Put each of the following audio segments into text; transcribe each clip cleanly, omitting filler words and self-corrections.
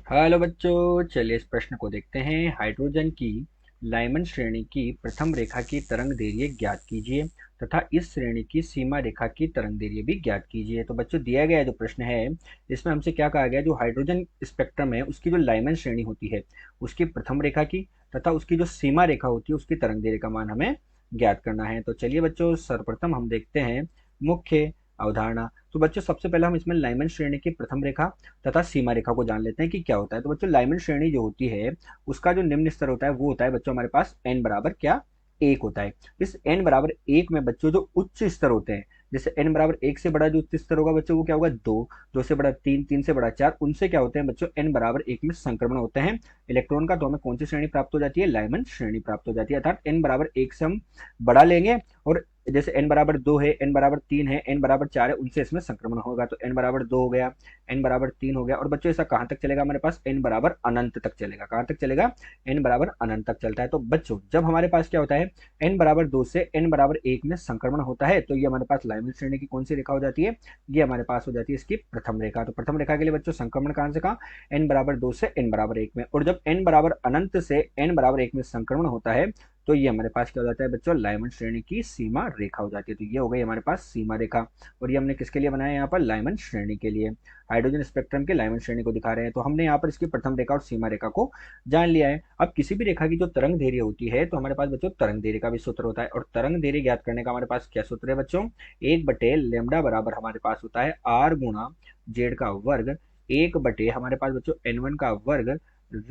Hello बच्चों, चलिए इस प्रश्न को देखते हैं। हाइड्रोजन की लाइमन श्रेणी की प्रथम रेखा की तरंग दैर्घ्य ज्ञात कीजिए तथा इस श्रेणी की सीमा रेखा की तरंग दैर्घ्य भी ज्ञात कीजिए। तो बच्चों, दिया गया जो प्रश्न है इसमें हमसे क्या कहा गया, जो हाइड्रोजन स्पेक्ट्रम है उसकी जो लाइमन श्रेणी होती है उसकी प्रथम रेखा की तथा उसकी जो सीमा रेखा होती है उसकी तरंग दैर्घ्य का मान हमें ज्ञात करना है। तो चलिए बच्चों, सर्वप्रथम हम देखते हैं मुख्य अवधारणा। तो बच्चों, सबसे पहले हम इसमें लाइमन श्रेणी की प्रथम रेखा तथा सीमा रेखा को जान लेते हैं कि क्या होता है। तो बच्चों, लाइमन श्रेणी जो होती है उसका जो निम्न स्तर होता है वो होता है बच्चों हमारे पास n बराबर क्या, एक होता है। इस n बराबर एक में बच्चों जो उच्च स्तर होते हैं, जैसे n बराबर एक से बड़ा जो उच्च स्तर होगा बच्चों वो क्या होगा, दो, दो से बड़ा तीन, तीन से बड़ा चार, उनसे क्या होते हैं बच्चों n बराबर एक में संक्रमण होते हैं इलेक्ट्रॉन का। तो हमें कौन सी श्रेणी प्राप्त हो जाती है, लाइमन श्रेणी प्राप्त हो जाती है। अर्थात n बराबर एक से हम बड़ा लेंगे और जैसे n बराबर दो है, n बराबर तीन है, n बराबर चार है, उनसे इसमें संक्रमण होगा। तो n बराबर दो हो गया, n बराबर तीन हो गया, और बच्चों ऐसा कहां तक चलेगा हमारे पास, n बराबर अनंत तक चलेगा। कहां तक चलेगा, n बराबर अनंत तक चलता है। तो बच्चों, जब हमारे पास क्या होता है, n बराबर दो से n बराबर एक में संक्रमण होता है तो ये हमारे पास लाइमन श्रेणी की कौन सी रेखा हो जाती है, ये हमारे पास हो जाती है इसकी प्रथम रेखा। तो प्रथम रेखा के लिए बच्चों संक्रमण कहां से कहा, n बराबर दो से n बराबर एक में, और जब n बराबर अनंत से n बराबर एक में संक्रमण होता है तो ये हमारे पास क्या हो जाता है बच्चों, लाइमन श्रेणी की सीमा रेखा हो जाती है। तो ये हो गई हमारे पास सीमा रेखा, और ये हमने किसके लिए बनाया है, यहाँ पर लाइमन श्रेणी के लिए। हाइड्रोजन स्पेक्ट्रम के लाइमन श्रेणी को दिखा रहे हैं। तो हमने यहाँ पर इसकी प्रथम रेखा और सीमा रेखा को जान लिया है। अब किसी भी रेखा की जो तरंग दैर्घ्य होती है तो हमारे पास बच्चों तरंग दैर्घ्य का भी सूत्र होता है, और तरंग दैर्घ्य ज्ञात करने का हमारे पास क्या सूत्र है बच्चों, एक बटे लेमडा बराबर हमारे पास होता है आर गुणा जेड का वर्ग, एक बटे हमारे पास बच्चों एन वन का वर्ग,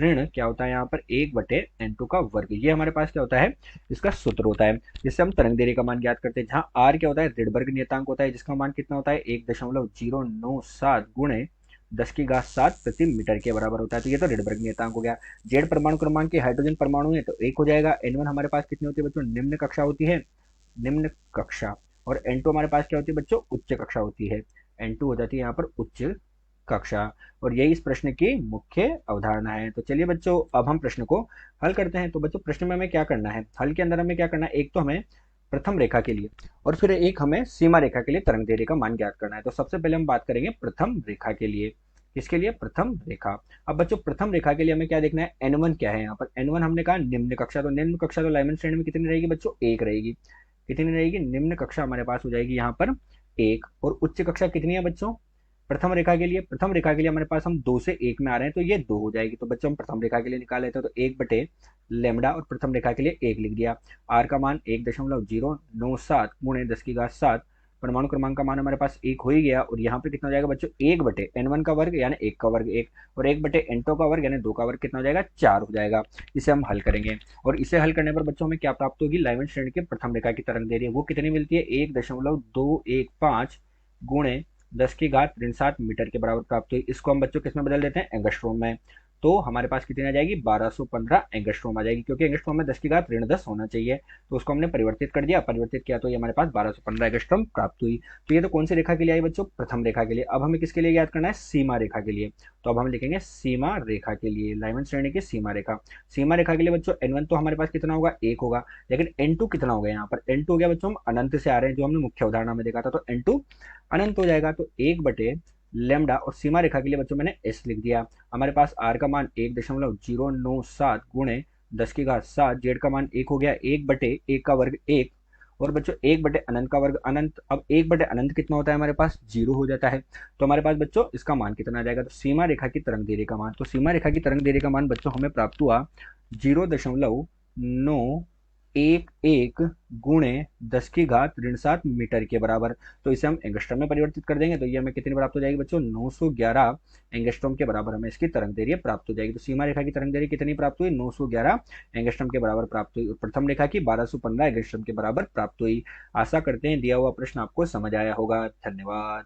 ऋण क्या होता है यहाँ पर एक बटे एन टू का वर्ग। ये हमारे पास क्या होता है, इसका सूत्र होता है जिससे हम तरंग दैर्घ्य का मान ज्ञात करते हैं। जहाँ आर क्या होता है, रिडबर्ग नियतांक होता है, जिसका मान कितना होता है 1.097 गुणे 10 की घात 7 प्रति मीटर के बराबर होता है। तो ये तो रिडबर्ग नियतांक हो गया। जेड परमाणु क्रमांक के हाइड्रोजन परमाणु है तो एक हो जाएगा। एन वन हमारे पास कितनी होती है बच्चों, निम्न कक्षा होती है, निम्न कक्षा, और एन टू हमारे पास क्या होती है बच्चों, उच्च कक्षा होती है। एन टू हो जाती है यहाँ पर उच्च कक्षा, और यही इस प्रश्न की मुख्य अवधारणा है। तो चलिए बच्चों, अब हम प्रश्न को हल करते हैं। तो बच्चों, प्रश्न में हमें क्या करना है, हल के अंदर हमें क्या करना है, एक तो हमें प्रथम रेखा के लिए और फिर एक हमें सीमा रेखा के लिए तरंग दैर्घ्य का मान ज्ञात करना है। तो सबसे पहले हम बात करेंगे प्रथम रेखा के लिए। किसके लिए, प्रथम रेखा। अब बच्चों, प्रथम रेखा के लिए हमें क्या देखना है, n1 क्या है। यहाँ पर n1 हमने कहा निम्न कक्षा, तो निम्न कक्षा तो लाइमन श्रेणी में कितनी रहेगी बच्चों, एक रहेगी। कितनी रहेगी, निम्न कक्षा हमारे पास हो जाएगी यहाँ पर एक, और उच्च कक्षा कितनी है बच्चों, प्रथम रेखा के लिए, प्रथम रेखा के लिए हमारे पास हम दो से एक में आ रहे हैं तो ये दो हो जाएगी। तो बच्चों हम प्रथम रेखा के लिए निकाल लेते हैं, तो एक बटे लेमडा और प्रथम रेखा के लिए एक लिख दिया। आर का मान 1.097 गुणे 10 की घात 7, परमाणु क्रमांक का मान हमारे पास एक हो ही गया, और यहाँ पे कितना हो जाएगा बच्चों, एक बटे एन वन का वर्ग यानी एक का वर्ग एक, और एक बटे एन टू का वर्ग यानी दो का वर्ग कितना हो जाएगा, चार हो जाएगा। इसे हम हल करेंगे, और इसे हल करने पर बच्चों हमें क्या प्राप्त होगी, लाइमन श्रेणी के प्रथम रेखा की तरंग दैर्घ्य वो कितनी मिलती है, 1.215 गुणे 10 की घात 7 मीटर के बराबर प्राप्त हुई। इसको हम बच्चों किस में बदल देते हैं, एंगस्ट्रोम में। तो हमारे पास कितनी आ जाएगी, 1215 एंगस्ट्रोम आ जाएगी, क्योंकि एंगस्ट्रोम में 10 की घात 10 होना चाहिए। तो उसको हमने परिवर्तित कर दिया, परिवर्तित किया तो ये हमारे पास 1215 एंगस्ट्रोम प्राप्त हुई। तो ये तो कौन सी रेखा के लिए आई बच्चों, प्रथम रेखा के लिए। अब हमें किसके लिए याद करना है, सीमा रेखा के लिए। तो अब हम लिखेंगे सीमा रेखा के लिए, लाइमन श्रेणी की सीमा रेखा। सीमा रेखा के लिए बच्चों n1 तो हमारे पास कितना होगा, एक होगा, लेकिन n2 कितना हो गया, यहाँ पर n2 हो गया बच्चों, हम अनंत से आ रहे हैं जो हमने मुख्य उदाहरण में देखा था, तो n2 अनंत हो जाएगा। तो एक बटे लेमडा, और सीमा रेखा के लिए बच्चों मैंने एस लिख दिया। हमारे पास आर का मान 1.097 गुणे 10 की घात 7, जेड का मान एक हो गया, एक बटे एक का वर्ग एक, और बच्चों एक बटे अनंत का वर्ग अनंत। अब एक बटे अनंत कितना होता है हमारे पास, जीरो हो जाता है। तो हमारे पास बच्चों इसका मान कितना आ जाएगा, तो सीमा रेखा की तरंग दैर्घ्य का मान, तो सीमा रेखा की तरंग दैर्घ्य का मान बच्चों हमें प्राप्त हुआ 0.911 गुणे 10 की घात 7 मीटर के बराबर। तो इसे हम एंगस्ट्रॉम में परिवर्तित कर देंगे तो ये हमें कितनी प्राप्त हो जाएगी बच्चों, 911 एंगस्ट्रॉम के बराबर हमें इसकी तरंग दैर्घ्य प्राप्त हो जाएगी। तो सीमा रेखा की तरंग दैर्घ्य कितनी प्राप्त हुई, 911 एंगस्ट्रॉम के बराबर प्राप्त हुई, और प्रथम रेखा की 1215 एंगस्ट्रॉम के बराबर प्राप्त हुई। आशा करते हैं दिया हुआ प्रश्न आपको समझ आया होगा। धन्यवाद।